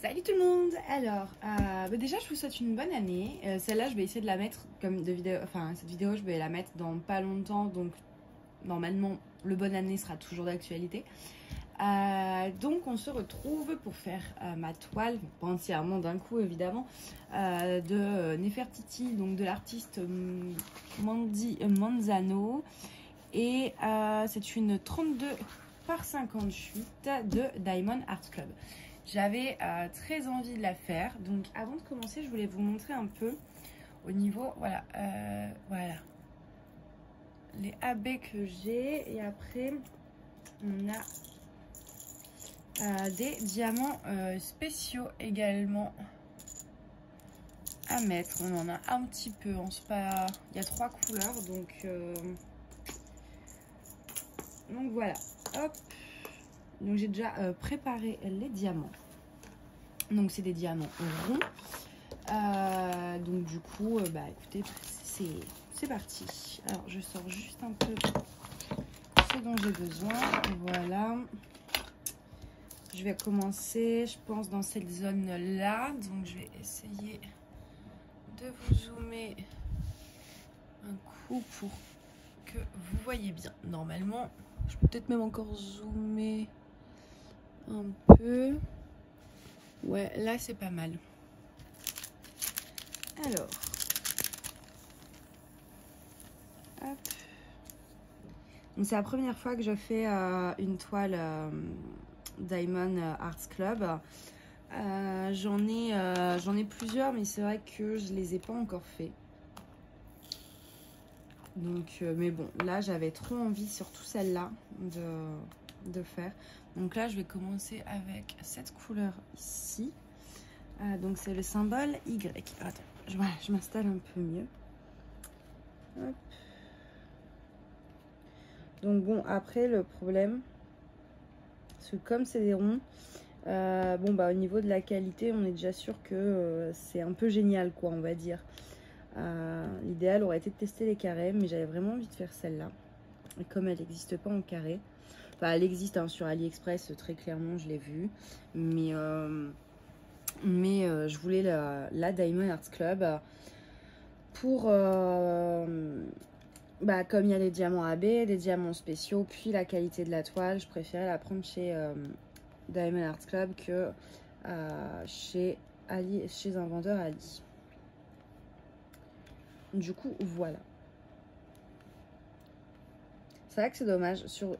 Salut tout le monde. Alors, déjà je vous souhaite une bonne année. Celle-là je vais essayer de la mettre comme de vidéo, enfin cette vidéo je vais la mettre dans pas longtemps, donc normalement le bonne année sera toujours d'actualité. Donc on se retrouve pour faire ma toile, pas entièrement d'un coup évidemment, de Nefertiti, donc de l'artiste Manzano, et c'est une 32 par 58 de Diamond Art Club. J'avais très envie de la faire, donc avant de commencer je voulais vous montrer un peu au niveau, voilà, les AB que j'ai, et après on a des diamants spéciaux également à mettre. On en a un petit peu, on se pas, il y a 3 couleurs, donc voilà, hop. Donc j'ai déjà préparé les diamants. Donc c'est des diamants ronds. Donc du coup, écoutez, c'est parti. Alors je sors juste un peu ce dont j'ai besoin. Voilà. Je vais commencer, je pense, dans cette zone-là. Donc je vais essayer de vous zoomer un coup pour que vous voyez bien. Normalement, je peux peut-être même encore zoomer un peu. Ouais, là c'est pas mal. Alors, hop. C'est la première fois que je fais une toile Diamond Art Club. J'en ai plusieurs, mais c'est vrai que je les ai pas encore fait. Donc, mais bon, là j'avais trop envie, surtout celle-là, de faire. Donc là, je vais commencer avec cette couleur ici. Donc c'est le symbole Y. Attends, je m'installe un peu mieux. Hop. Donc bon, après le problème, parce que comme c'est des ronds, au niveau de la qualité, on est déjà sûr que c'est un peu génial, quoi, on va dire. L'idéal aurait été de tester les carrés, mais j'avais vraiment envie de faire celle-là. Et comme elle n'existe pas en carré, enfin elle existe sur AliExpress, très clairement, je l'ai vue, mais je voulais la Diamond Art Club pour comme il y a des diamants AB, des diamants spéciaux, puis la qualité de la toile, je préférais la prendre chez Diamond Art Club que chez un vendeur Ali. Du coup, voilà. C'est vrai que c'est dommage sur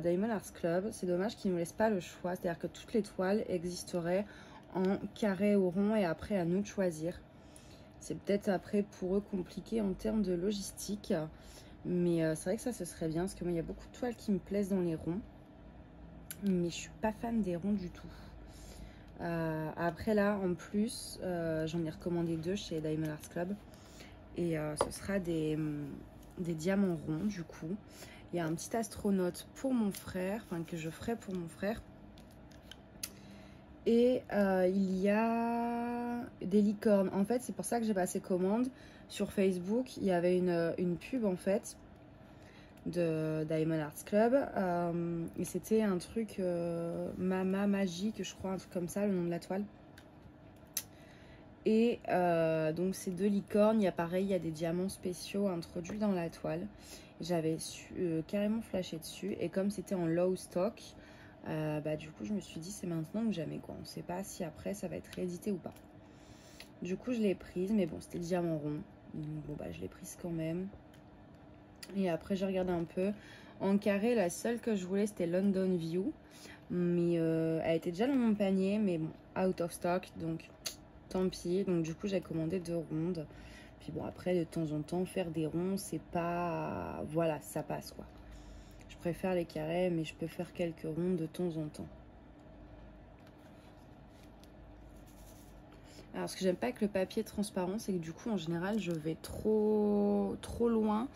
Diamond Art Club, c'est dommage qu'ils ne nous laissent pas le choix, c'est-à-dire que toutes les toiles existeraient en carré ou rond et après à nous de choisir. C'est peut-être après pour eux compliqué en termes de logistique, mais c'est vrai que ça ce serait bien, parce que moi il y a beaucoup de toiles qui me plaisent dans les ronds, mais je suis pas fan des ronds du tout. Après là, en plus, j'en ai recommandé 2 chez Diamond Art Club, et ce sera des diamants ronds du coup. Il y a un petit astronaute pour mon frère, enfin que je ferai pour mon frère. Et il y a des licornes. En fait, c'est pour ça que j'ai passé commande. Sur Facebook, il y avait une pub en fait de Diamond Art Club. Et c'était un truc Mama Magique, je crois, un truc comme ça, le nom de la toile. Et donc ces 2 licornes, il y a pareil, il y a des diamants spéciaux introduits dans la toile. J'avais carrément flashé dessus, et comme c'était en low stock, du coup je me suis dit c'est maintenant ou jamais, quoi. On ne sait pas si après ça va être réédité ou pas. Du coup je l'ai prise, mais bon c'était le diamant rond, donc je l'ai prise quand même. Et après j'ai regardé un peu en carré, la seule que je voulais c'était London View, mais elle était déjà dans mon panier, mais bon, out of stock, donc tant pis. Donc du coup j'ai commandé 2 rondes. Puis bon, après de temps en temps faire des ronds, c'est pas, voilà, ça passe, quoi. Je préfère les carrés, mais je peux faire quelques ronds de temps en temps. Alors ce que j'aime pas avec le papier transparent, c'est que du coup en général je vais trop loin.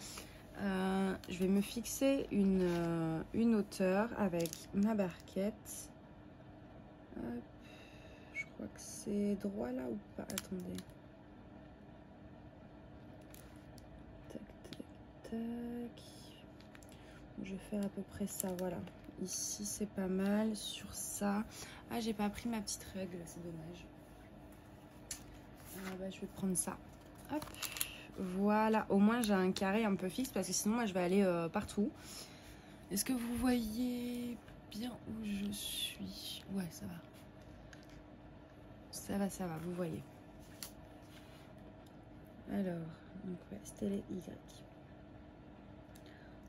Je vais me fixer une hauteur avec ma barquette. Hop. Je crois que c'est droit là ou pas? Attendez. Tac, tac, tac. Je vais faire à peu près ça, voilà. ici c'est pas mal. Sur ça, ah j'ai pas pris ma petite règle, c'est dommage. Bah, je vais prendre ça. Hop, voilà, au moins j'ai un carré un peu fixe parce que sinon moi je vais aller partout. Est-ce que vous voyez bien où je suis? Ouais, ça va. Ça va, vous voyez. Alors, donc ouais, c'était les Y.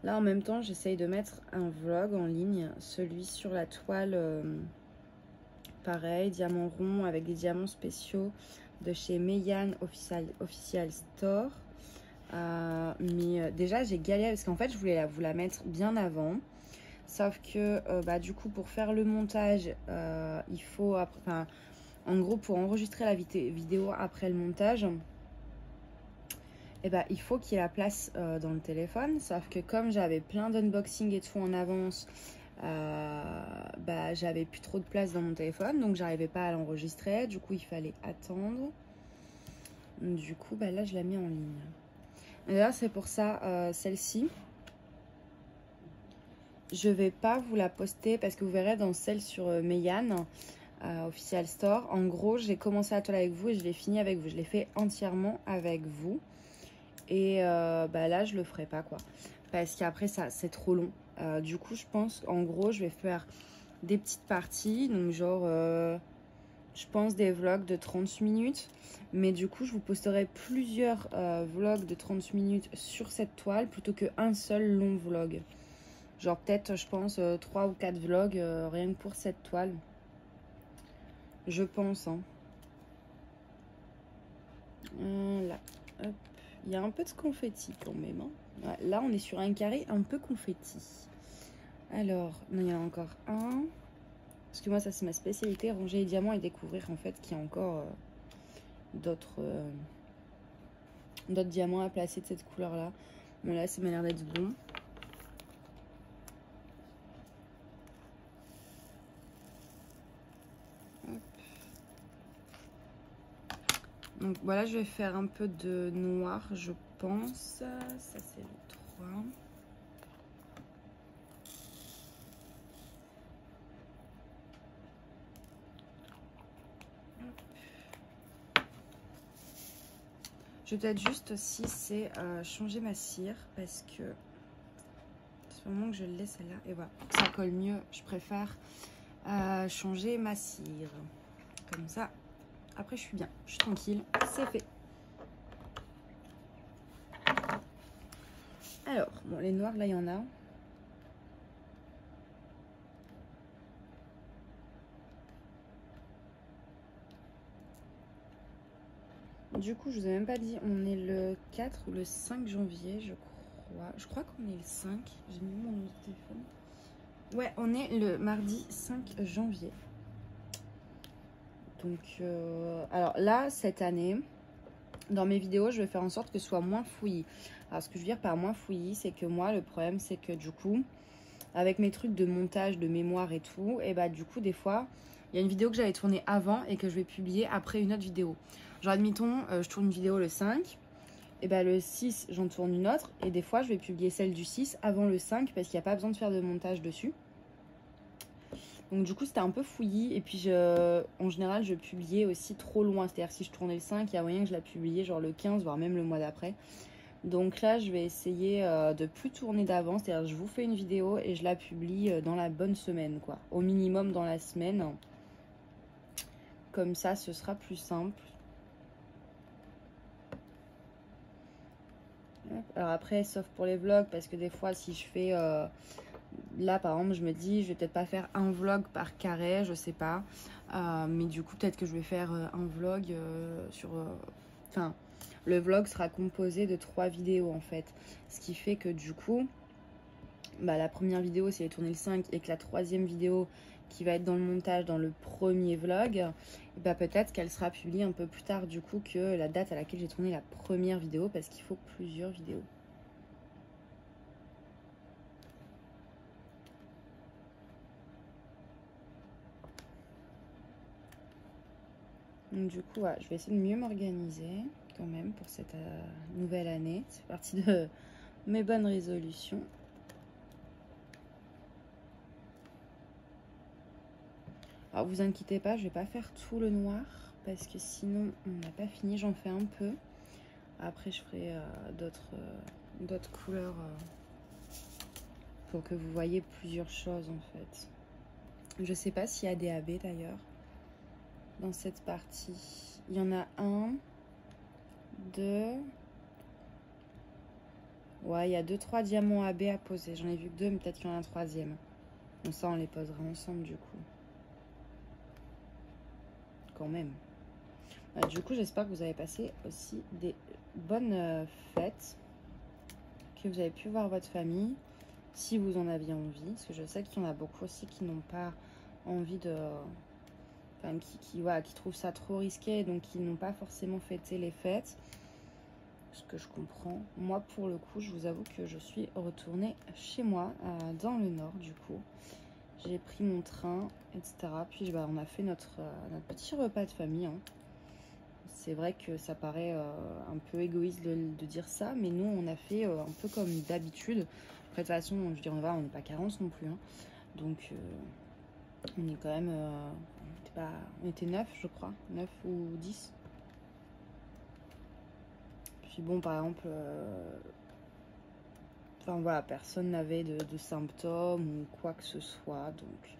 Là, en même temps, j'essaye de mettre un vlog en ligne. Celui sur la toile, pareil, diamant rond avec des diamants spéciaux de chez Meian Official Store. Mais déjà, j'ai galéré parce qu'en fait, je voulais vous la mettre bien avant. Sauf que, du coup, pour faire le montage, il faut... Enfin, en gros, pour enregistrer la vidéo après le montage... il faut qu'il y ait la place dans le téléphone. Sauf que comme j'avais plein d'unboxing et tout en avance, j'avais plus trop de place dans mon téléphone. Donc j'arrivais pas à l'enregistrer. Du coup, il fallait attendre. Du coup, là, je l'ai mis en ligne. D'ailleurs, c'est pour ça, celle-ci, je vais pas vous la poster parce que vous verrez dans celle sur Meian Official Store. En gros, j'ai commencé la toile avec vous et je l'ai fini avec vous. Je l'ai fait entièrement avec vous. Et là, je le ferai pas, quoi. Parce qu'après, ça, c'est trop long. Du coup, je pense, en gros, je vais faire des petites parties. Donc, genre, je pense des vlogs de 30 minutes. Mais du coup, je vous posterai plusieurs vlogs de 30 minutes sur cette toile plutôt qu'un seul long vlog. Genre, peut-être, je pense, 3 ou 4 vlogs rien que pour cette toile. Je pense, hein. Là, hop. Il y a un peu de confetti quand même. Hein. Ouais, là, on est sur un carré un peu confetti. Alors, il y en a encore un. Parce que moi, ça, c'est ma spécialité. Ranger les diamants et découvrir, en fait, qu'il y a encore d'autres diamants à placer de cette couleur-là. Bon, là, ça m'a l'air d'être bon. Hop. Donc, voilà, je vais faire un peu de noir, je pense. Ça, c'est le 3. Je vais peut-être juste aussi, c'est changer ma cire parce que c'est le moment que je l'ai celle-là. Et voilà, ça colle mieux. Je préfère changer ma cire. Comme ça, après je suis bien, je suis tranquille, c'est fait. Alors, bon, les noirs, là, il y en a. Du coup, je vous ai même pas dit, on est le 4 ou le 5 janvier, je crois. Je crois qu'on est le 5. J'ai mis mon autre téléphone. Ouais, on est le mardi 5 janvier. Donc, alors là, cette année, dans mes vidéos, je vais faire en sorte que ce soit moins fouillis. Alors, ce que je veux dire par moins fouillis, c'est que moi, le problème, c'est que du coup, avec mes trucs de montage, de mémoire et tout, et du coup, des fois, il y a une vidéo que j'avais tournée avant et que je vais publier après une autre vidéo. Genre, admettons, je tourne une vidéo le 5, et le 6, j'en tourne une autre, et des fois, je vais publier celle du 6 avant le 5 parce qu'il n'y a pas besoin de faire de montage dessus. Donc du coup, c'était un peu fouillis. Et puis, en général, je publiais aussi trop loin. C'est-à-dire, si je tournais le 5, il y a moyen que je la publiais genre le 15, voire même le mois d'après. Donc là, je vais essayer de plus tourner d'avance. C'est-à-dire, je vous fais une vidéo et je la publie dans la bonne semaine, quoi. Au minimum dans la semaine. Comme ça, ce sera plus simple. Alors après, sauf pour les vlogs, parce que des fois, si je fais... là, par exemple, je me dis, je vais peut-être pas faire un vlog par carré, je sais pas. Mais du coup, peut-être que je vais faire un vlog sur... Enfin, le vlog sera composé de 3 vidéos, en fait. Ce qui fait que du coup, la première vidéo, si elle est tournée le 5, et que la 3e vidéo, qui va être dans le montage, dans le premier vlog, peut-être qu'elle sera publiée un peu plus tard, du coup, que la date à laquelle j'ai tourné la première vidéo, parce qu'il faut plusieurs vidéos. Donc du coup, je vais essayer de mieux m'organiser quand même pour cette nouvelle année. C'est partie de mes bonnes résolutions. Alors vous inquiétez pas, je vais pas faire tout le noir parce que sinon on n'a pas fini. J'en fais un peu. Après je ferai d'autres couleurs pour que vous voyez plusieurs choses en fait. Je sais pas s'il y a des AB d'ailleurs dans cette partie. Il y en a un, deux. Ouais, il y a 2-3 diamants AB à poser. J'en ai vu que 2, mais peut-être qu'il y en a un troisième. Bon, ça, on les posera ensemble, du coup. Quand même. Du coup, j'espère que vous avez passé aussi des bonnes fêtes. Que vous avez pu voir votre famille, si vous en aviez envie. Parce que je sais qu'il y en a beaucoup aussi qui n'ont pas envie de... Enfin, qui trouvent ça trop risqué, donc qui n'ont pas forcément fêté les fêtes. Ce que je comprends. Moi, pour le coup, je vous avoue que je suis retournée chez moi, dans le nord, du coup. J'ai pris mon train, etc. Puis on a fait notre petit repas de famille. Hein. C'est vrai que ça paraît un peu égoïste de dire ça, mais nous, on a fait un peu comme d'habitude. Après, de toute façon, je veux dire, on n'est pas 40 non plus. Hein. Donc, on est quand même... on était 9, je crois. 9 ou 10. Puis bon, par exemple... Enfin voilà, personne n'avait de symptômes ou quoi que ce soit. Donc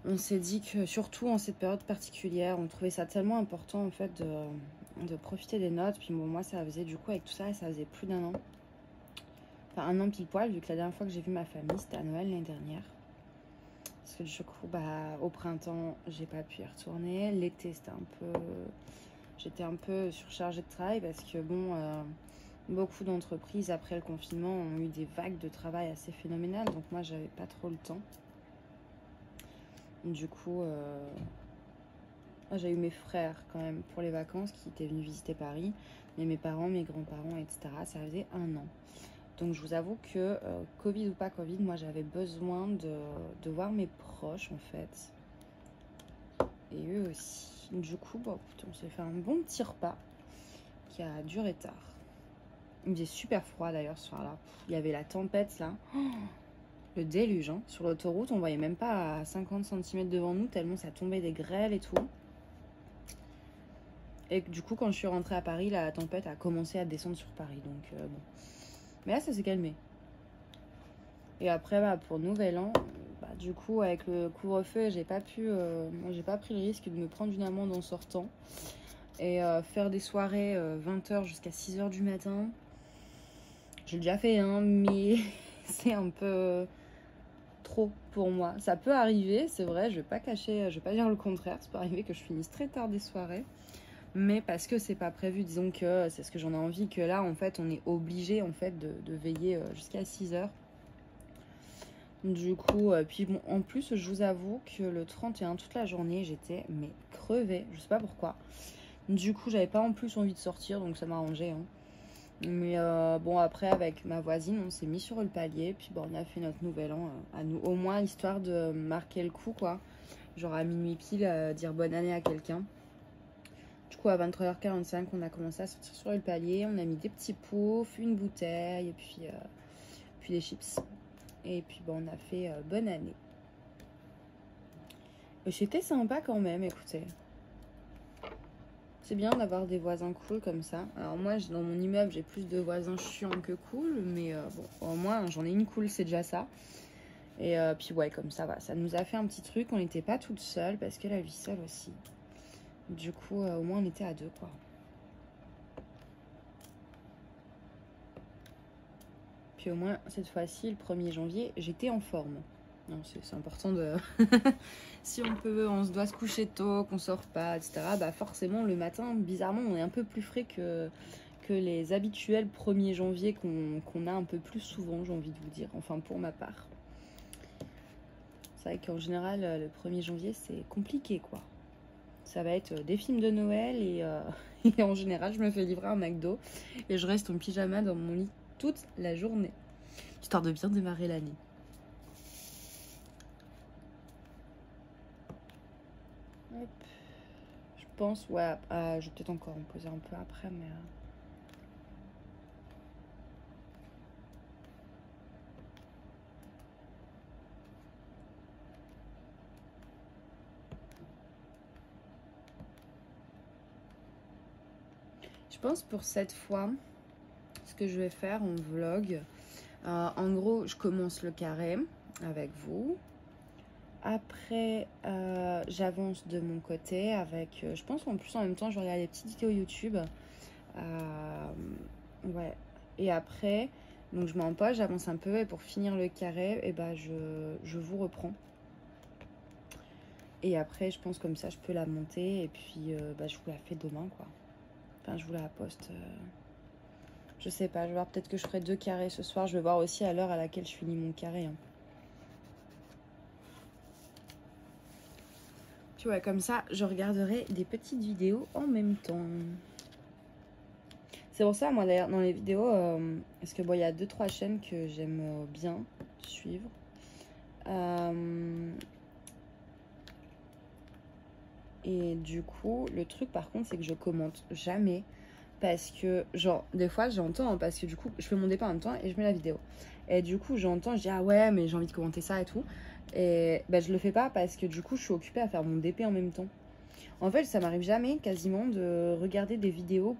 on s'est dit que surtout en cette période particulière, on trouvait ça tellement important en fait de profiter des notes. Puis bon, moi ça faisait du coup avec tout ça, ça faisait plus d'1 an. Enfin 1 an pile poil, vu que la dernière fois que j'ai vu ma famille, c'était à Noël l'année dernière. Parce que du coup, au printemps, j'ai pas pu y retourner. L'été, j'étais un peu surchargée de travail parce que bon... beaucoup d'entreprises, après le confinement, ont eu des vagues de travail assez phénoménales. Donc moi, j'avais pas trop le temps. Du coup, j'ai eu mes frères quand même pour les vacances qui étaient venus visiter Paris. Mais mes parents, mes grands-parents, etc., ça faisait 1 an. Donc je vous avoue que, Covid ou pas Covid, moi j'avais besoin de voir mes proches en fait. Et eux aussi. Du coup, bon, écoute, on s'est fait un bon petit repas qui a duré tard. Il faisait super froid d'ailleurs ce soir-là. Il y avait la tempête là. Oh, le déluge. Hein. Sur l'autoroute, on voyait même pas à 50 cm devant nous, tellement ça tombait des grêles et tout. Et du coup, quand je suis rentrée à Paris, la tempête a commencé à descendre sur Paris. Donc bon. Mais là, ça s'est calmé. Et après, pour Nouvel An, du coup, avec le couvre-feu, j'ai pas pris le risque de me prendre une amende en sortant. Et faire des soirées 20h jusqu'à 6h du matin. J'ai déjà fait mais c'est un peu trop pour moi. Ça peut arriver, c'est vrai, je vais pas cacher, je vais pas dire le contraire. Ça peut arriver que je finisse très tard des soirées, mais parce que c'est pas prévu, disons que c'est ce que j'en ai envie, que là en fait on est obligé en fait de veiller jusqu'à 6h. Du coup, puis bon, en plus je vous avoue que le 31 toute la journée j'étais crevée, je sais pas pourquoi. Du coup j'avais pas en plus envie de sortir, donc ça m'arrangeait. Hein. Mais bon, après, avec ma voisine, on s'est mis sur le palier. Puis bon, on a fait notre nouvel an à nous. Au moins, histoire de marquer le coup, quoi. Genre à minuit pile, dire bonne année à quelqu'un. Du coup, à 23h45, on a commencé à sortir sur le palier. On a mis des petits poufs, une bouteille, et puis des chips. Et puis bon, on a fait bonne année. C'était sympa quand même, écoutez. C'est bien d'avoir des voisins cool comme ça. Alors moi, dans mon immeuble, j'ai plus de voisins chiants que cool. Mais bon, au moins, j'en ai une cool, c'est déjà ça. Et puis ouais, comme ça, ça nous a fait un petit truc. On n'était pas toutes seules parce qu'elle vit seule aussi. Du coup, au moins, on était à 2, quoi. Puis au moins, cette fois-ci, le 1er janvier, j'étais en forme. Non, c'est important de... Si on se doit se coucher tôt, qu'on sort pas, etc., forcément, le matin, bizarrement, on est un peu plus frais que les habituels 1er janvier qu'on a un peu plus souvent, j'ai envie de vous dire. Enfin, pour ma part. C'est vrai qu'en général, le 1er janvier, c'est compliqué, quoi. Ça va être des films de Noël et en général, je me fais livrer un McDo et je reste en pyjama dans mon lit toute la journée, histoire de bien démarrer l'année. Hop. Je pense, ouais, je vais peut-être encore en poser un peu après, mais... Je pense pour cette fois, ce que je vais faire en vlog, en gros, je commence le carré avec vous. Après, j'avance de mon côté avec... je pense qu'en plus, en même temps, je regarde des petites vidéos YouTube. Ouais. Et après, donc je m'empoche, j'avance un peu. Et pour finir le carré, et bah, je vous reprends. Et après, je pense comme ça, je peux la monter. Et puis, bah, je vous la fais demain, quoi. Enfin, je vous la poste... Je sais pas, je vais voir, peut-être que je ferai 2 carrés ce soir. Je vais voir aussi à l'heure à laquelle je finis mon carré. Hein. Tu vois, comme ça, je regarderai des petites vidéos en même temps. C'est pour ça, moi, d'ailleurs, dans les vidéos, parce que bon, il y a 2-3 chaînes que j'aime bien suivre. Et du coup, le truc, par contre, c'est que je commente jamais. Parce que, genre, des fois, j'entends, hein, parce que du coup, je fais mon départ en même temps et je mets la vidéo. Et du coup, j'entends, je dis, ah ouais, mais j'ai envie de commenter ça et tout. Et ben, je le fais pas parce que du coup, je suis occupée à faire mon DP en même temps. En fait, ça m'arrive jamais, quasiment, de regarder des vidéos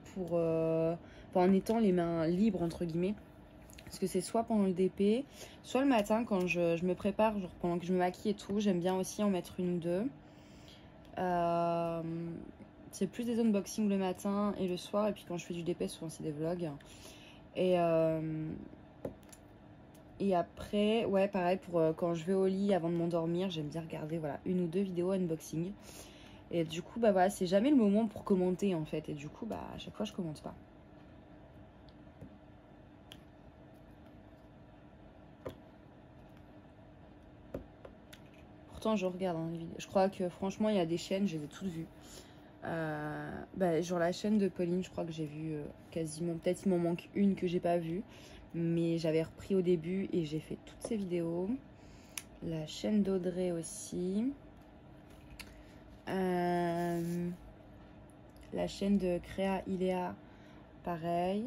en étant les mains libres, entre guillemets. Parce que c'est soit pendant le DP, soit le matin quand je me prépare, genre pendant que je me maquille et tout. J'aime bien aussi en mettre une ou deux. C'est plus des unboxings le matin et le soir. Et puis quand je fais du DP, souvent c'est des vlogs. Et après, ouais, pareil, pour quand je vais au lit avant de m'endormir, j'aime bien regarder voilà, 1 ou 2 vidéos unboxing. Et du coup, bah voilà, c'est jamais le moment pour commenter en fait. Et du coup, bah à chaque fois, je commente pas. Pourtant, je regarde les vidéos. Je crois que franchement, il y a des chaînes, je les ai toutes vues. Genre la chaîne de Pauline, je crois que j'ai vu quasiment. Peut-être il m'en manque une que j'ai pas vue. Mais j'avais repris au début et j'ai fait toutes ces vidéos. La chaîne d'Audrey aussi. La chaîne de Créa Iléa, pareil.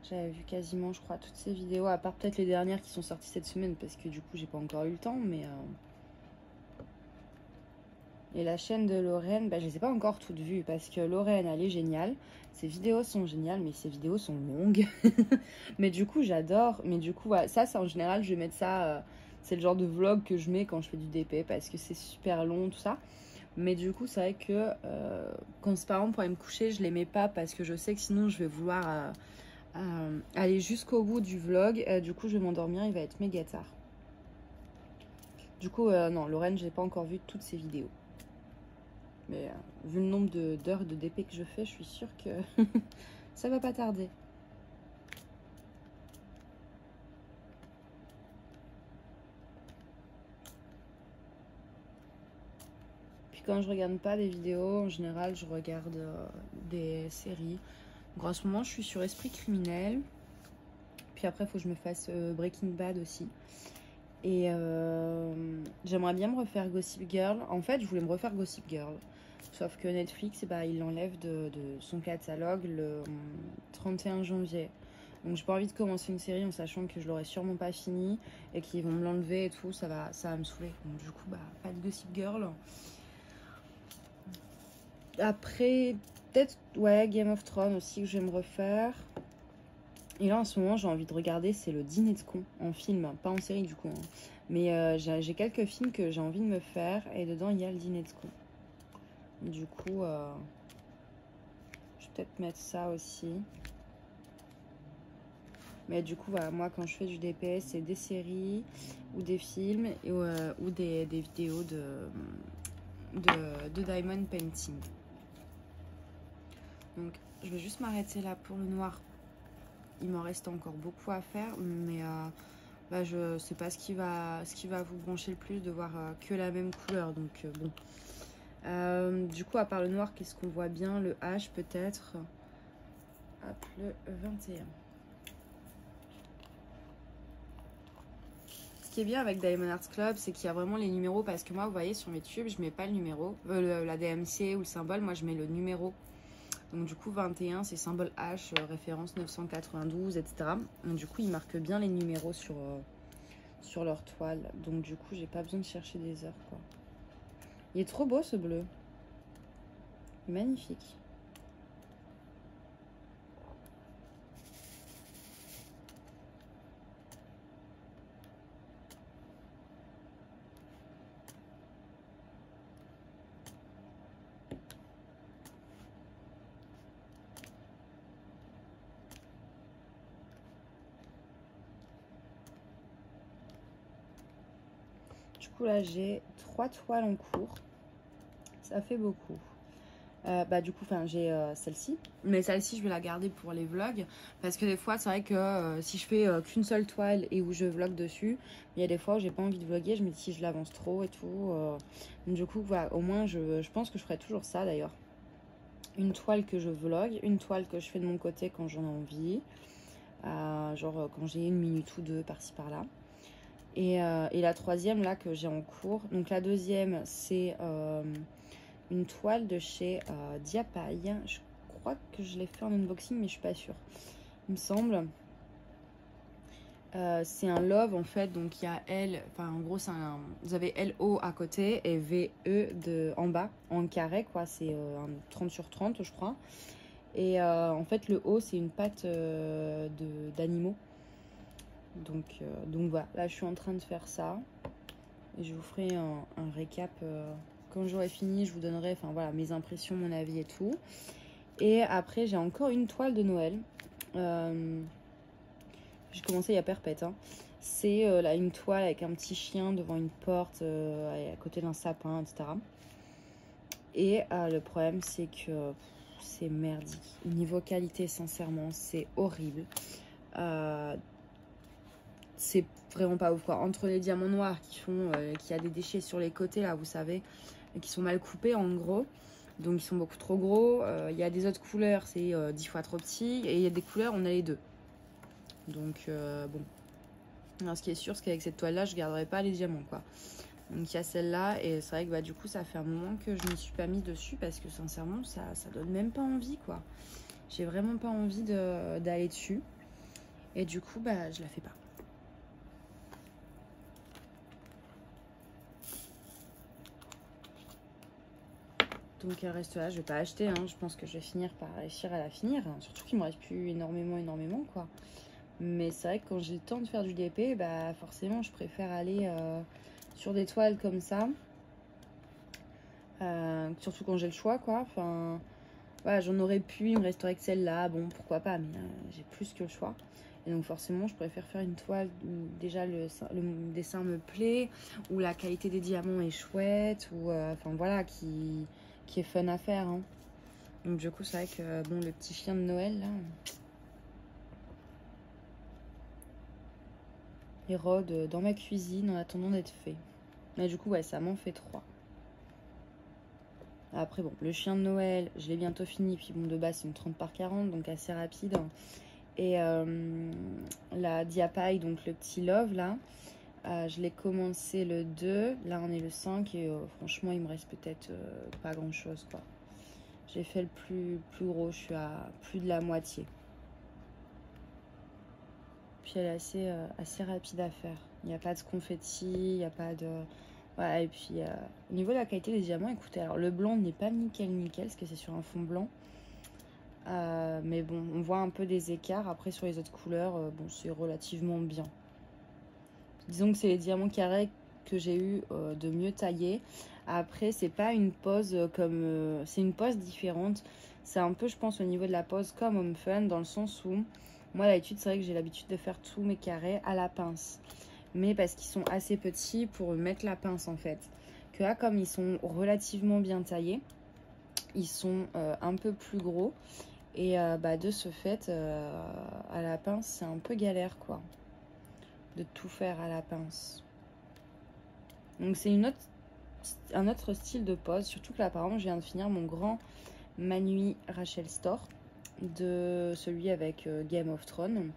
J'avais vu quasiment, je crois, toutes ces vidéos, à part peut-être les dernières qui sont sorties cette semaine, parce que du coup, j'ai pas encore eu le temps, mais... Et la chaîne de Lorraine, bah, je les ai pas encore toutes vues, parce que Lorraine, elle est géniale. Ses vidéos sont géniales, mais ses vidéos sont longues. Mais du coup, j'adore. Mais du coup, ouais, ça, c'est en général, je vais mettre ça... c'est le genre de vlog que je mets quand je fais du DP, parce que c'est super long, tout ça. Mais du coup, c'est vrai que quand c'est par exemple pour aller me coucher, je les mets pas, parce que je sais que sinon, je vais vouloir... aller jusqu'au bout du vlog. Du coup, je vais m'endormir, il va être méga tard. Du coup, non, Lorraine, j'ai pas encore vu toutes ces vidéos. Mais vu le nombre d'heures de DP que je fais, je suis sûre que ça va pas tarder. Puis quand je regarde pas des vidéos, en général, je regarde des séries. Donc en ce moment, je suis sur Esprit criminel. Puis après, il faut que je me fasse Breaking Bad aussi. Et j'aimerais bien me refaire Gossip Girl. En fait, je voulais me refaire Gossip Girl. Sauf que Netflix, bah, il l'enlève de son catalogue le 31 janvier. Donc j'ai pas envie de commencer une série en sachant que je l'aurai sûrement pas fini et qu'ils vont me l'enlever et tout, ça va me saouler. Donc du coup, bah, pas de Gossip Girl. Après, peut-être, ouais, Game of Thrones aussi que je vais me refaire. Et là, en ce moment, j'ai envie de regarder, c'est le Dîner de con, en film, pas en série du coup. Hein. Mais j'ai quelques films que j'ai envie de me faire, et dedans, il y a le Dîner de con. Du coup, je vais peut-être mettre ça aussi. Mais du coup, voilà, moi, quand je fais du DPS, c'est des séries ou des films ou des vidéos de diamond painting. Donc, je vais juste m'arrêter là pour le noir. Il m'en reste encore beaucoup à faire, mais bah, je sais pas ce qui va vous brancher le plus de voir que la même couleur. Donc, bon. Du coup, à part le noir, qu'est-ce qu'on voit bien? Le H, peut-être. Hop, le 21. Ce qui est bien avec Diamond Art Club, c'est qu'il y a vraiment les numéros. Parce que moi, vous voyez, sur mes tubes, je mets pas le numéro. La DMC ou le symbole, moi, je mets le numéro. Donc du coup 21 c'est symbole H, référence 992, etc. Donc du coup ils marquent bien les numéros sur leur toile. Donc du coup j'ai pas besoin de chercher des heures quoi. Il est trop beau ce bleu. Magnifique. coup là j'ai 3 toiles en cours. Ça fait beaucoup. Du coup, j'ai celle-ci. Mais celle-ci, je vais la garder pour les vlogs. Parce que des fois, c'est vrai que si je fais qu'une seule toile et où je vlog dessus, il y a des fois où j'ai pas envie de vlogger. Je me dis si je l'avance trop et tout. Donc, du coup, voilà, au moins, je pense que je ferai toujours ça d'ailleurs. Une toile que je vlog, une toile que je fais de mon côté quand j'en ai envie. Genre quand j'ai 1 minute ou 2 par-ci par-là. Et la troisième là que j'ai en cours. Donc la deuxième, c'est une toile de chez Diapaille. Je crois que je l'ai fait en unboxing, mais je suis pas sûre. Il me semble. C'est un love en fait, donc il y a L, enfin en gros vous avez LO à côté et VE en bas, en carré quoi, c'est un 30 sur 30 je crois. Et en fait le haut c'est une patte d'animaux. Donc voilà, là je suis en train de faire ça. Et je vous ferai un récap quand j'aurai fini, je vous donnerai enfin voilà mes impressions, mon avis et tout. Et après j'ai encore une toile de Noël. J'ai commencé il y a perpète. Hein. C'est là une toile avec un petit chien devant une porte à côté d'un sapin, etc. Et le problème c'est que c'est merdique. Niveau qualité, sincèrement, c'est horrible. C'est vraiment pas ouf quoi. Entre les diamants noirs qui a des déchets sur les côtés là, vous savez, et qui sont mal coupés en gros. Donc ils sont beaucoup trop gros. Il y a des autres couleurs, c'est 10 fois trop petit. Et il y a des couleurs, on a les deux. Donc bon. Alors, ce qui est sûr, c'est qu'avec cette toile là, je garderai pas les diamants quoi. Donc il y a celle-là et c'est vrai que du coup ça fait un moment que je m'y suis pas mis dessus parce que sincèrement ça donne même pas envie quoi. J'ai vraiment pas envie d'aller dessus. Et du coup je la fais pas. Donc elle reste là, je vais pas acheter, hein. Je pense que je vais finir par réussir à la finir. Hein. Surtout qu'il me reste plus énormément quoi. Mais c'est vrai que quand j'ai le temps de faire du DP, forcément je préfère aller sur des toiles comme ça. Surtout quand j'ai le choix quoi. Enfin voilà, j'en aurais pu, il me resterait que celle-là, bon pourquoi pas, mais j'ai plus que le choix. Et donc forcément je préfère faire une toile où déjà le dessin me plaît, où la qualité des diamants est chouette, ou enfin voilà, qui est fun à faire. Hein. Donc du coup c'est vrai que bon le petit chien de Noël là, il rôde dans ma cuisine en attendant d'être fait. Mais du coup ouais ça m'en fait 3. Après bon le chien de Noël je l'ai bientôt fini, puis bon de base c'est une 30 par 40 donc assez rapide. Et la Diapaille, donc le petit love là, je l'ai commencé le 2, là on est le 5 et franchement il me reste peut-être pas grand chose quoi. J'ai fait le plus gros, je suis à plus de la moitié. Puis elle est assez rapide à faire. Il n'y a pas de confetti, il n'y a pas de... Voilà, et puis au niveau de la qualité des diamants, écoutez, alors le blanc n'est pas nickel parce que c'est sur un fond blanc. Mais bon, on voit un peu des écarts. Après, sur les autres couleurs, bon, c'est relativement bien. Disons que c'est les diamants carrés que j'ai eu de mieux taillés. Après, c'est pas une pose comme... c'est une pose différente. C'est un peu, je pense, au niveau de la pose comme Home Fun, dans le sens où... Moi, d'habitude, c'est vrai que j'ai l'habitude de faire tous mes carrés à la pince. Mais parce qu'ils sont assez petits pour mettre la pince, en fait. Que là, comme ils sont relativement bien taillés, ils sont un peu plus gros. Et de ce fait, à la pince, c'est un peu galère, quoi. De tout faire à la pince. Donc c'est un autre style de pose. Surtout que là, par exemple, je viens de finir mon grand Manui Rachel Store. De celui avec Game of Thrones.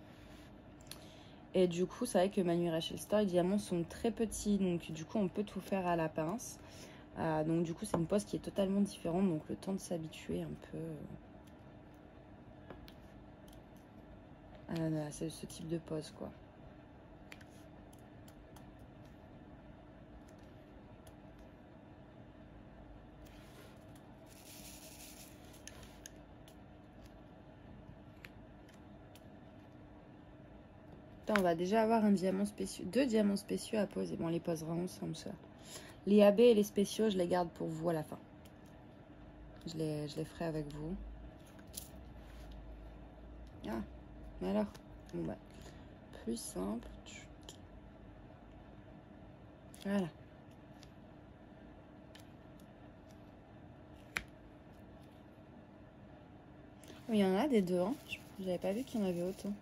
Et du coup, c'est vrai que Manui Rachel Store, les diamants sont très petits. Donc du coup, on peut tout faire à la pince. Donc du coup, c'est une pose qui est totalement différente. Donc le temps de s'habituer un peu... c'est ce type de pose quoi. Putain, on va déjà avoir un diamant spéciaux, 2 diamants spéciaux à poser. Bon, on les posera ensemble ça. Les AB et les spéciaux, je les garde pour vous à la fin. Je les ferai avec vous. Ah, mais alors bon, plus simple. Voilà. Oui, il y en a des deux, hein. J'avais pas vu qu'il y en avait autant.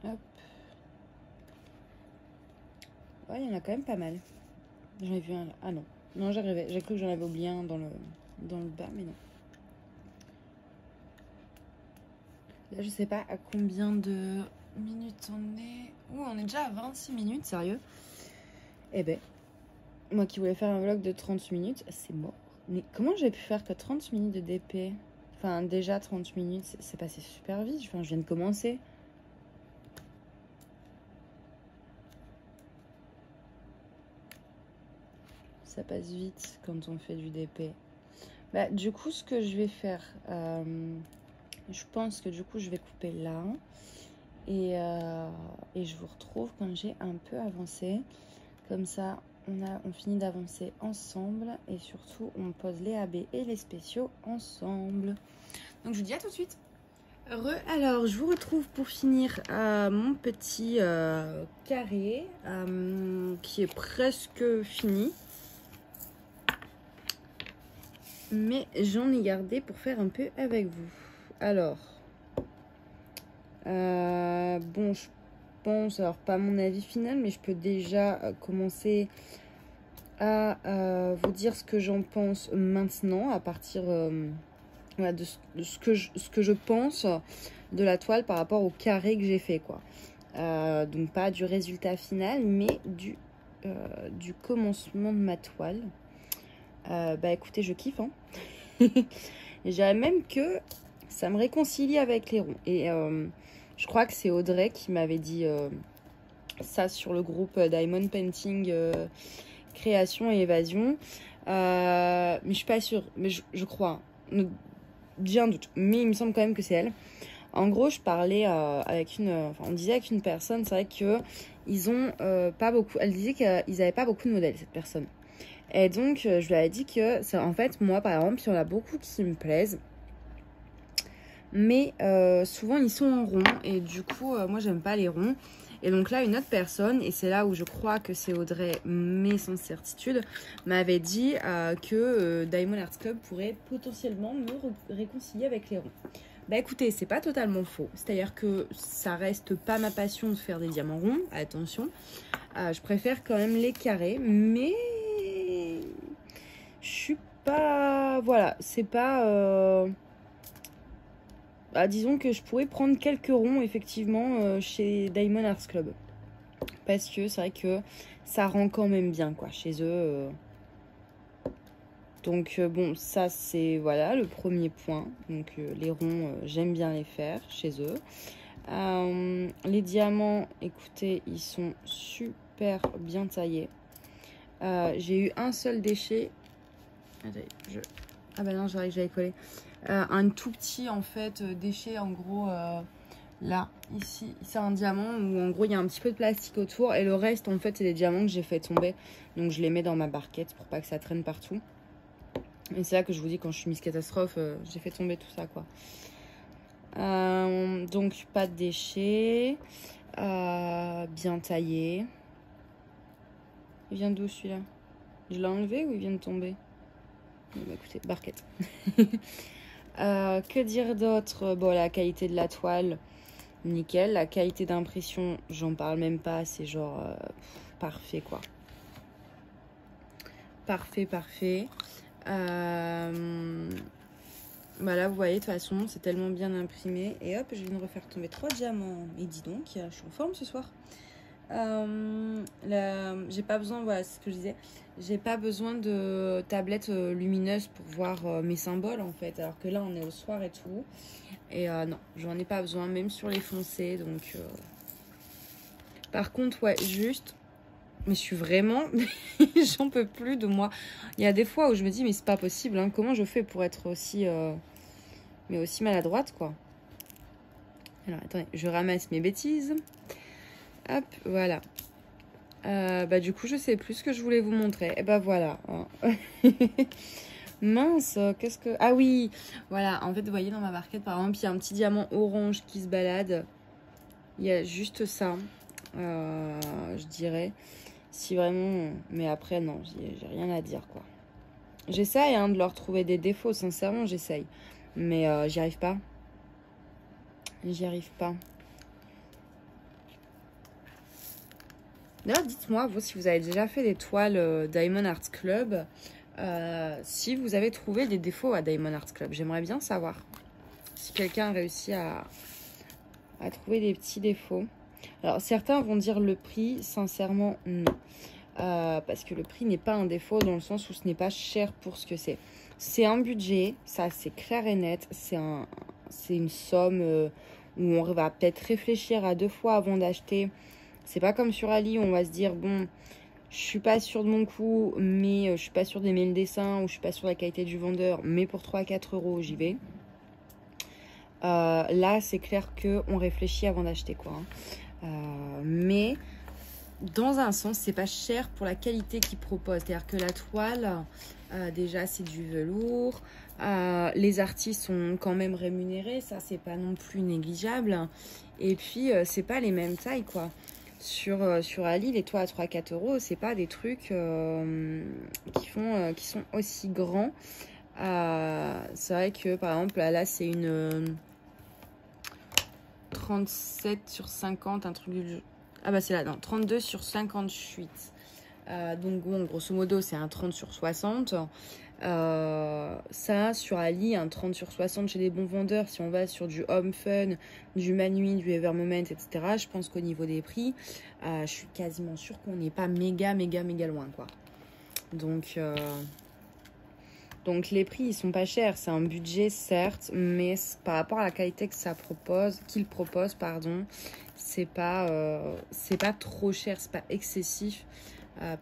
Hop. Ouais, il y en a quand même pas mal. J'en ai vu un là. Ah non. Non, j'arrivais. J'ai cru que j'en avais oublié un dans le bas, mais non. Là, je sais pas à combien de minutes on est. Ouh, on est déjà à 26 minutes, sérieux. Eh ben, moi qui voulais faire un vlog de 30 minutes, c'est mort. Mais comment j'ai pu faire que 30 minutes de DP? Enfin, déjà 30 minutes, c'est passé super vite. Enfin, je viens de commencer. Ça passe vite quand on fait du DP. Bah, du coup, ce que je vais faire, je pense que du coup, je vais couper là. Et je vous retrouve quand j'ai un peu avancé. Comme ça, on finit d'avancer ensemble. Et surtout, on pose les AB et les spéciaux ensemble. Donc, je vous dis à tout de suite. Alors, je vous retrouve pour finir mon petit carré qui est presque fini. Mais j'en ai gardé pour faire un peu avec vous. Alors, bon, je pense, alors pas mon avis final, mais je peux déjà commencer à vous dire ce que j'en pense maintenant, à partir voilà, de ce que je pense de la toile par rapport au carré que j'ai fait, quoi. Donc pas du résultat final, mais du commencement de ma toile. Bah écoutez, je kiffe, hein. Je dirais même que ça me réconcilie avec les ronds. Et je crois que c'est Audrey qui m'avait dit ça sur le groupe Diamond Painting Création et Évasion. Mais je suis pas sûre, mais je crois. J'ai un doute, mais il me semble quand même que c'est elle. En gros, je parlais avec on disait avec une personne, c'est vrai que ils ont pas beaucoup. Elle disait qu'ils avaient pas beaucoup de modèles, cette personne. Et donc, je lui avais dit que, ça, en fait, moi, par exemple, il y en a beaucoup qui me plaisent. Mais souvent, ils sont en rond. Et du coup, moi, j'aime pas les ronds. Et donc là, une autre personne, et c'est là où je crois que c'est Audrey, mais sans certitude, m'avait dit que Diamond Art Club pourrait potentiellement me réconcilier avec les ronds. Bah écoutez, c'est pas totalement faux. C'est-à-dire que ça reste pas ma passion de faire des diamants ronds. Attention. Je préfère quand même les carrés. Mais je suis pas... Voilà, c'est pas... Bah, disons que je pourrais prendre quelques ronds, effectivement, chez Diamond Art Club. Parce que c'est vrai que ça rend quand même bien, quoi, chez eux. Donc, bon, ça, c'est, voilà, le premier point. Donc, les ronds, j'aime bien les faire chez eux. Les diamants, écoutez, ils sont super bien taillés. J'ai eu un seul déchet. Attendez, ah bah non, j'aurais que j'avais collé. Un tout petit, en fait, déchet, en gros, là, ici, c'est un diamant où, en gros, il y a un petit peu de plastique autour. Et le reste, en fait, c'est des diamants que j'ai fait tomber. Donc, je les mets dans ma barquette pour pas que ça traîne partout. Et c'est là que je vous dis, quand je suis Miss Catastrophe, j'ai fait tomber tout ça, quoi. Donc, pas de déchets. Bien taillé. Il vient d'où, celui-là? Je l'ai enlevé ou il vient de tomber? Bah, écoutez, barquette. Que dire d'autre? Bon, la qualité de la toile, nickel. La qualité d'impression, j'en parle même pas. C'est genre parfait, quoi. Parfait, parfait. Bah là, vous voyez, de toute façon, c'est tellement bien imprimé. Et hop, je viens de refaire tomber 3 diamants. Et dis donc, je suis en forme ce soir. J'ai pas besoin, voilà, c'est ce que je disais, j'ai pas besoin de tablette lumineuse pour voir mes symboles, en fait. Alors que là, on est au soir et tout. Et non, j'en ai pas besoin, même sur les foncés. Donc, par contre, ouais, juste... Mais je suis vraiment... J'en peux plus de moi. Il y a des fois où je me dis, mais c'est pas possible, hein. Comment je fais pour être aussi... mais aussi maladroite, quoi. Alors, attendez, je ramasse mes bêtises. Hop, voilà. Bah, du coup, je sais plus ce que je voulais vous montrer. Et bah, voilà. Mince, qu'est-ce que... Ah oui, voilà, en fait, vous voyez dans ma barquette, par exemple, il y a un petit diamant orange qui se balade. Il y a juste ça, je dirais. Si vraiment... Mais après, non, j'ai rien à dire, quoi. J'essaye hein, de leur trouver des défauts, sincèrement, j'essaye. Mais j'y arrive pas. J'y arrive pas. D'ailleurs, dites-moi, vous, si vous avez déjà fait des toiles Diamond Art Club, si vous avez trouvé des défauts à Diamond Art Club. J'aimerais bien savoir si quelqu'un a réussi à trouver des petits défauts. Alors, certains vont dire le prix, sincèrement, non. Parce que le prix n'est pas un défaut dans le sens où ce n'est pas cher pour ce que c'est. C'est un budget, ça c'est clair et net, c'est une somme où on va peut-être réfléchir à 2 fois avant d'acheter. C'est pas comme sur Ali où on va se dire bon, je suis pas sûre de mon coût, mais je suis pas sûre d'aimer le dessin ou je suis pas sûre de la qualité du vendeur, mais pour 3-4 euros j'y vais. Là c'est clair qu'on réfléchit avant d'acheter quoi. Mais dans un sens, c'est pas cher pour la qualité qu'ils proposent. C'est-à-dire que la toile, déjà, c'est du velours. Les artistes sont quand même rémunérés. Ça, c'est pas non plus négligeable. Et puis, c'est pas les mêmes tailles, quoi. Sur Ali, les toiles à 3-4 euros, c'est pas des trucs qui sont aussi grands. C'est vrai que, par exemple, là c'est une 37 sur 50, un truc du... Ah bah c'est là, non, 32 sur 58. Donc bon, grosso modo, c'est un 30 sur 60. Ça, sur Ali, un 30 sur 60 chez les bons vendeurs, si on va sur du Home Fun, du Manui, du Evermoment, etc., je pense qu'au niveau des prix, je suis quasiment sûre qu'on n'est pas méga loin, quoi. Donc les prix, ils sont pas chers. C'est un budget, certes, mais par rapport à la qualité que qu'ils proposent, c'est pas trop cher, c'est pas excessif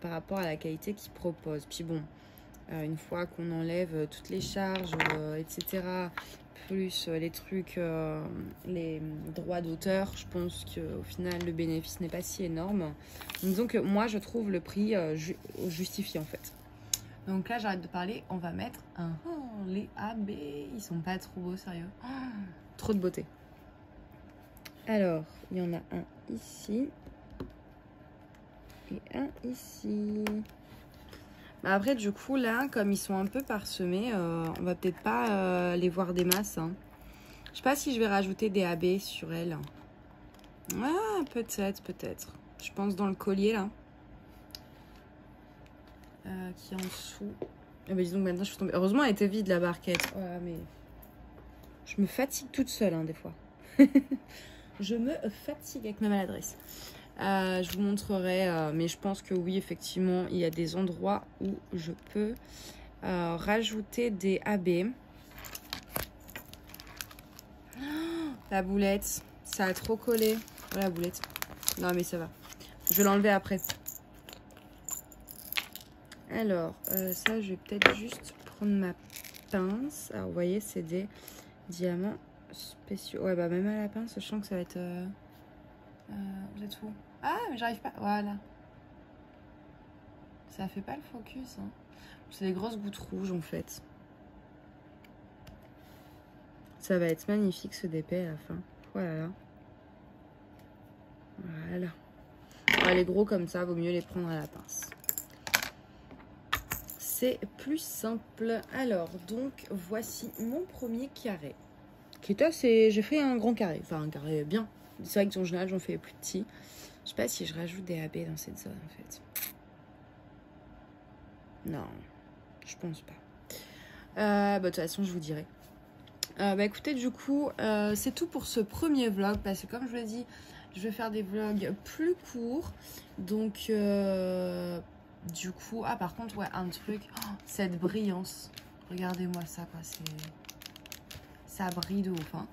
par rapport à la qualité qu'ils proposent. Puis bon, une fois qu'on enlève toutes les charges, etc., plus les trucs, les droits d'auteur, je pense qu'au final, le bénéfice n'est pas si énorme. Disons que moi, je trouve le prix justifié, en fait. Donc là, j'arrête de parler. On va mettre les AB. Ils sont pas trop beaux, sérieux. Trop de beauté. Alors, il y en a un ici. Et un ici. Bah après, du coup, là, comme ils sont un peu parsemés, on va peut-être pas les voir des masses. Hein. Je sais pas si je vais rajouter des AB sur elle. Ah, peut-être. Je pense dans le collier, là. Qui est en dessous. Ah bah dis donc maintenant je suis tombée. Heureusement elle était vide la barquette. Ouais, mais je me fatigue toute seule hein, des fois. Je me fatigue avec ma maladresse. Je vous montrerai, mais je pense que oui effectivement il y a des endroits où je peux rajouter des AB. Oh, la boulette, ça a trop collé. Oh, la boulette. Non mais ça va. Je vais l'enlever après. Alors, ça, je vais peut-être juste prendre ma pince. Alors, vous voyez, c'est des diamants spéciaux. Ouais, bah même à la pince, je sens que ça va être... vous êtes où? Ah, mais j'arrive pas. Voilà. Ça fait pas le focus. Hein. C'est des grosses gouttes rouges, en fait. Ça va être magnifique, ce DP, à la fin. Voilà. Voilà. Ouais, les gros comme ça, vaut mieux les prendre à la pince. C'est plus simple. Alors, donc, voici mon premier carré. Qui est assez... J'ai fait un grand carré. Enfin, un carré bien. C'est vrai qu'en général, j'en fais plus petits. Je sais pas si je rajoute des AB dans cette zone, en fait. Non, je pense pas. Bah, de toute façon, je vous dirai. Bah, écoutez, du coup, c'est tout pour ce premier vlog. Parce que, comme je vous l'ai dit, je vais faire des vlogs plus courts. Donc... du coup, ah par contre, ouais, un truc, cette brillance, regardez-moi ça, quoi, ça brille de ouf, hein.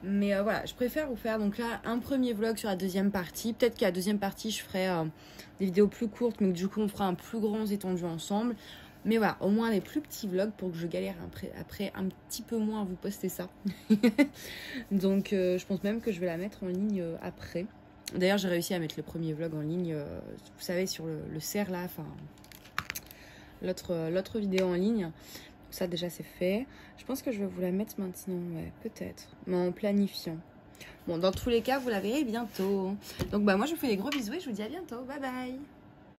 Mais voilà, je préfère vous faire, donc là, un premier vlog sur la deuxième partie. Peut-être qu'à la deuxième partie, je ferai des vidéos plus courtes, mais que du coup, on fera un plus grand étendu ensemble. Mais voilà, au moins les plus petits vlogs pour que je galère après un petit peu moins à vous poster ça. Donc, je pense même que je vais la mettre en ligne après. D'ailleurs, j'ai réussi à mettre le premier vlog en ligne, vous savez, sur le cerf là, enfin, l'autre vidéo en ligne. Ça déjà c'est fait. Je pense que je vais vous la mettre maintenant, ouais, peut-être. Mais en planifiant. Bon, dans tous les cas, vous la verrez bientôt. Donc bah moi je vous fais des gros bisous et je vous dis à bientôt. Bye bye.